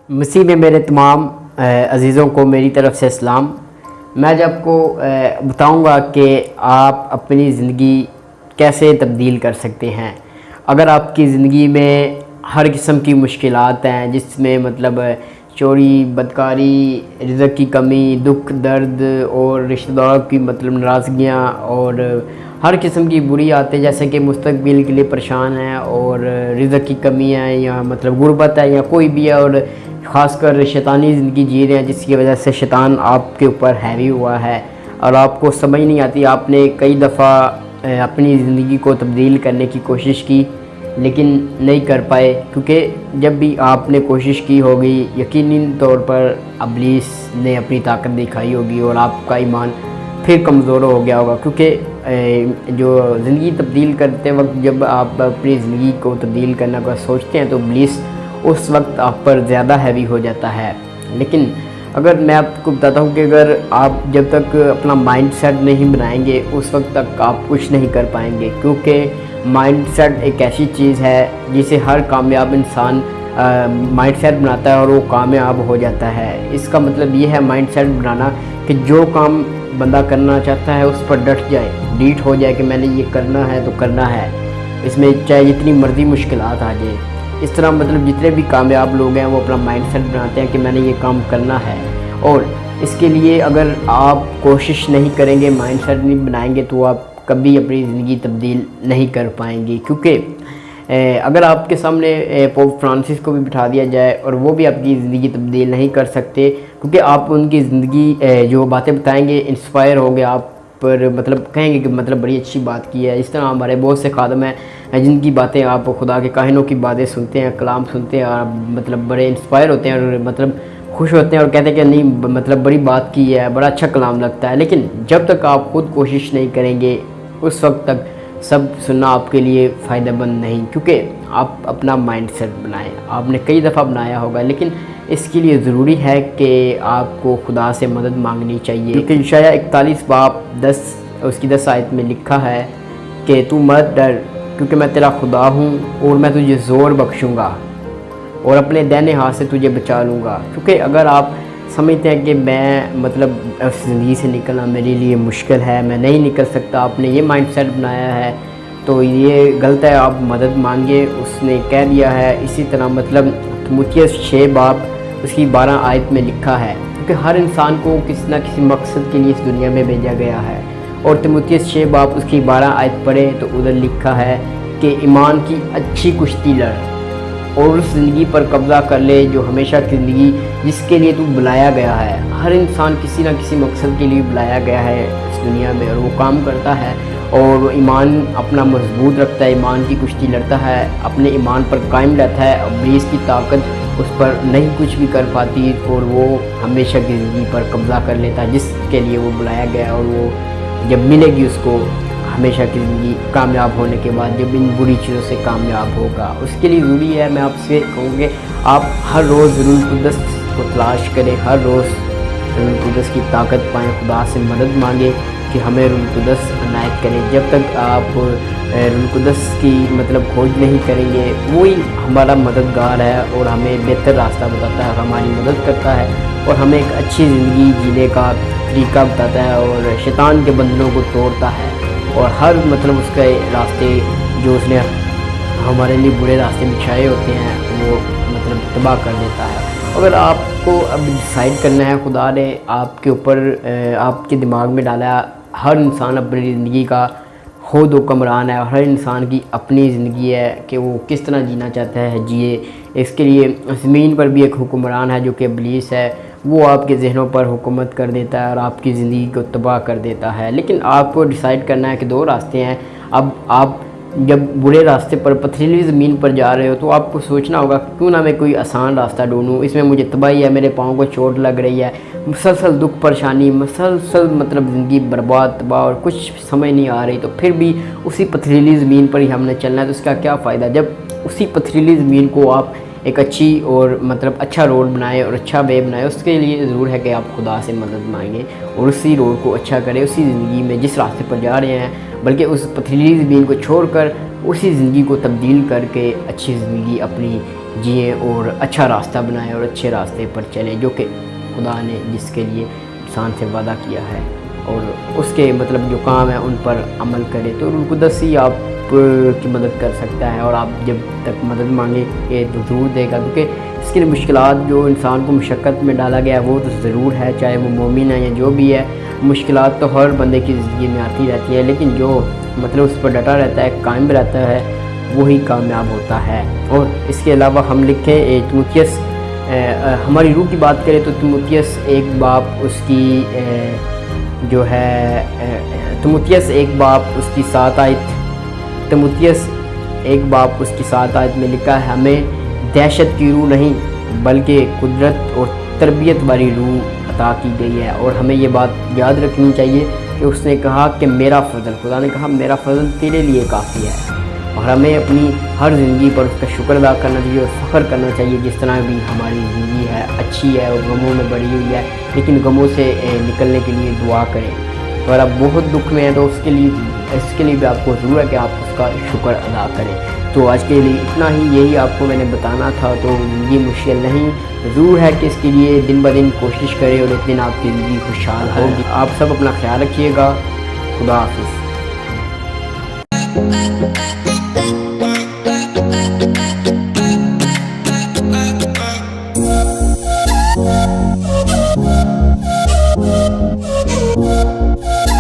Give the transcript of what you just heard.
مسیح میں میرے تمام عزیزوں کو میری طرف سے اسلام۔ میں آج آپ کو بتاؤں گا کہ آپ اپنی زندگی کیسے تبدیل کر سکتے ہیں۔ اگر آپ کی زندگی میں ہر قسم کی مشکلات ہیں، جس میں مطلب چوری، بدکاری، رزق کی کمی، دکھ درد اور رشتہ داروں کی مطلب ناراضگیاں اور ہر قسم کی بری عادتیں، جیسے کہ مستقبل کے لیے پریشان ہیں اور رزق کی کمی ہے یا مطلب غربت ہے یا کوئی بھی ہے، اور خاص کر شیطانی زندگی جی رہے ہیں جس کی وجہ سے شیطان آپ کے اوپر ہیوی ہوا ہے اور آپ کو سمجھ نہیں آتی۔ آپ نے کئی دفعہ اپنی زندگی کو تبدیل کرنے کی کوشش کی لیکن نہیں کر پائے، کیونکہ جب بھی آپ نے کوشش کی ہوگی یقینی طور پر ابلیس نے اپنی طاقت دکھائی ہوگی اور آپ کا ایمان پھر کمزور ہو گیا ہوگا، کیونکہ جو زندگی تبدیل کرتے وقت جب آپ اپنی زندگی کو تبدیل کرنا کا سوچتے ہیں تو ابلیس اس وقت آپ پر زیادہ ہیوی ہو جاتا ہے۔ لیکن اگر میں آپ کو بتاتا ہوں کہ اگر آپ جب تک اپنا مائنڈ سیٹ نہیں بنائیں گے اس وقت تک آپ کچھ نہیں کر پائیں گے، کیونکہ مائنڈ سیٹ ایک ایسی چیز ہے جسے ہر کامیاب انسان مائنڈ سیٹ بناتا ہے اور وہ کامیاب ہو جاتا ہے۔ اس کا مطلب یہ ہے مائنڈ سیٹ بنانا کہ جو کام بندہ کرنا چاہتا ہے اس پر ڈٹ جائے، ڈیٹ ہو جائے کہ میں نے یہ کرنا ہے تو کرنا ہے، اس میں چاہے جتنی مرضی مشکلات آ جائے۔ اس طرح مطلب جتنے بھی کامیاب لوگ ہیں وہ اپنا مائنڈ سیٹ بناتے ہیں کہ میں نے یہ کام کرنا ہے، اور اس کے لیے اگر آپ کوشش نہیں کریں گے، مائنڈ سیٹ نہیں بنائیں گے تو آپ کبھی اپنی زندگی تبدیل نہیں کر پائیں گے۔ کیونکہ اگر آپ کے سامنے پوپ فرانسس کو بھی بٹھا دیا جائے اور وہ بھی آپ کی زندگی تبدیل نہیں کر سکتے، کیونکہ آپ ان کی زندگی جو باتیں بتائیں گے انسپائر ہو گے آپ پر، مطلب کہیں گے کہ مطلب بڑی اچھی بات کی ہے۔ اس طرح ہمارے بہت سے خادم ہیں جن کی باتیں آپ خدا کے کاہنوں کی باتیں سنتے ہیں، کلام سنتے ہیں اور مطلب بڑے انسپائر ہوتے ہیں اور مطلب خوش ہوتے ہیں اور کہتے ہیں کہ نہیں مطلب بڑی بات کی ہے، بڑا اچھا کلام لگتا ہے۔ لیکن جب تک آپ خود کوشش نہیں کریں گے اس وقت تک سب سننا آپ کے لیے فائدہ مند نہیں، کیونکہ آپ اپنا مائنڈ سیٹ بنائیں۔ آپ نے کئی دفعہ بنایا ہوگا لیکن اس کے لیے ضروری ہے کہ آپ کو خدا سے مدد مانگنی چاہیے، کیونکہ اشعیاء 41 باب 10 اس کی 10 آیت میں لکھا ہے کہ تو مت ڈر، کیونکہ میں تیرا خدا ہوں اور میں تجھے زور بخشوں گا اور اپنے دائنے ہاتھ سے تجھے بچا لوں گا۔ کیونکہ اگر آپ سمجھتے ہیں کہ میں مطلب اس زندگی سے نکلنا میرے لیے مشکل ہے، میں نہیں نکل سکتا، آپ نے یہ مائنڈ سیٹ بنایا ہے تو یہ غلط ہے، آپ مدد مانگے۔ اس نے کہہ دیا ہے اسی طرح مطلب تیموتھیوس 6 باب اس کی 12 آیت میں لکھا ہے، کیونکہ ہر انسان کو کسی نہ کسی مقصد کے لیے اس دنیا میں بھیجا گیا ہے، اور تیموتھیوس 6 باب اس کی 12 آیت پڑھے تو ادھر لکھا ہے کہ ایمان کی اچھی کشتی لڑ اور اس زندگی پر قبضہ کر لے جو ہمیشہ کی زندگی جس کے لیے تو بلایا گیا ہے۔ ہر انسان کسی نہ کسی مقصد کے لیے بلایا گیا ہے اس دنیا میں، اور وہ کام کرتا ہے اور وہ ایمان اپنا مضبوط رکھتا ہے، ایمان کی کشتی لڑتا ہے، اپنے ایمان پر قائم رہتا ہے، ابلیس کی طاقت اس پر نہیں کچھ بھی کر پاتی اور وہ ہمیشہ کی زندگی پر قبضہ کر لیتا ہے جس کے لیے وہ بلایا گیا ہے، اور وہ جب ملے گی اس کو ہمیشہ کی زندگی کامیاب ہونے کے بعد جب ان بری چیزوں سے کامیاب ہوگا۔ اس کے لیے ضروری ہے، میں آپ سے کہوں گے آپ ہر روز روح القدس کو تلاش کریں، ہر روز روح القدس کی طاقت پائیں، خدا سے مدد مانگیں کہ ہمیں روح القدس عنایت کریں۔ جب تک آپ روح القدس کی مطلب کھوج نہیں کریں گے، وہی ہمارا مددگار ہے اور ہمیں بہتر راستہ بتاتا ہے اور ہماری مدد کرتا ہے اور ہمیں ایک اچھی زندگی جینے کا طریقہ بتاتا ہے اور شیطان کے بندوں کو توڑتا ہے، اور ہر مطلب اس کے راستے جو اس نے ہمارے لیے برے راستے بچھائے ہوتے ہیں وہ مطلب تباہ کر دیتا ہے۔ اگر آپ کو اب ڈیسائیڈ کرنا ہے، خدا نے آپ کے اوپر آپ کے دماغ میں ڈالا، ہر انسان اپنی زندگی کا خود حکمران ہے اور ہر انسان کی اپنی زندگی ہے کہ وہ کس طرح جینا چاہتا ہے جیے۔ اس کے لیے زمین پر بھی ایک حکمران ہے جو کہ ابلیس ہے، وہ آپ کے ذہنوں پر حکومت کر دیتا ہے اور آپ کی زندگی کو تباہ کر دیتا ہے۔ لیکن آپ کو ڈیسائیڈ کرنا ہے کہ دو راستے ہیں۔ اب آپ جب برے راستے پر پتھریلی زمین پر جا رہے ہو تو آپ کو سوچنا ہوگا کیوں نہ میں کوئی آسان راستہ ڈھونڈوں، اس میں مجھے تباہی ہے، میرے پاؤں کو چوٹ لگ رہی ہے، مسلسل دکھ پریشانی، مسلسل مطلب زندگی برباد تباہ اور کچھ سمجھ نہیں آ رہی، تو پھر بھی اسی پتھریلی زمین پر ہی ہم نے چلنا ہے، تو اس کا کیا فائدہ جب اسی پتھریلی زمین کو آپ ایک اچھی اور مطلب اچھا روڈ بنائے اور اچھا وے بنائے۔ اس کے لیے ضرور ہے کہ آپ خدا سے مدد مانگیں اور اسی روڈ کو اچھا کریں، اسی زندگی میں جس راستے پر جا رہے ہیں، بلکہ اس پتھریلی زمین کو چھوڑ کر اسی زندگی کو تبدیل کر کے اچھی زندگی اپنی جئیں اور اچھا راستہ بنائیں اور اچھے راستے پر چلیں جو کہ خدا نے جس کے لیے انسان سے وعدہ کیا ہے، اور اس کے مطلب جو کام ہے ان پر عمل کرے۔ تو روح القدس ہی آپ کی مدد کر سکتا ہے، اور آپ جب تک مدد مانگیں گے تو ضرور دے گا، کیونکہ اس کے لیے مشکلات جو انسان کو مشقت میں ڈالا گیا ہے وہ تو ضرور ہے، چاہے وہ مومن ہے یا جو بھی ہے۔ مشکلات تو ہر بندے کی زندگی میں آتی رہتی ہے، لیکن جو مطلب اس پر ڈٹا رہتا ہے، قائم رہتا ہے، وہی کامیاب ہوتا ہے۔ اور اس کے علاوہ ہم لکھیں تیموتھیوس، ہماری روح کی بات کریں تو تیموتھیوس ایک باپ اس کی جو ہے تیموتھیوس ایک باپ اس کی 7 آیت، تیموتھیوس ایک باپ اس کی 7 آیت میں لکھا ہے، ہمیں دہشت کی روح نہیں بلکہ قدرت اور تربیت والی روح عطا کی گئی ہے۔ اور ہمیں یہ بات یاد رکھنی چاہیے کہ اس نے کہا کہ میرا فضل، خدا نے کہا میرا فضل تیرے لیے کافی ہے، اور ہمیں اپنی ہر زندگی پر اس کا شکر ادا کرنا چاہیے اور فخر کرنا چاہیے، جس طرح بھی ہماری زندگی ہے اچھی ہے اور غموں میں بڑھی ہوئی ہے، لیکن غموں سے نکلنے کے لیے دعا کریں۔ اگر آپ بہت دکھ میں ہیں تو اس کے لیے بھی آپ کو ضرور ہے کہ آپ اس کا شکر ادا کریں۔ تو آج کے لیے اتنا ہی، یہی آپ کو میں نے بتانا تھا۔ تو زندگی مشکل نہیں، ضرور ہے کہ اس کے لیے دن بدن کوشش کریں اور ایک دن آپ کی زندگی خوشحال ہوگی۔ آپ سب اپنا خیال رکھیے گا۔ خدا حافظ۔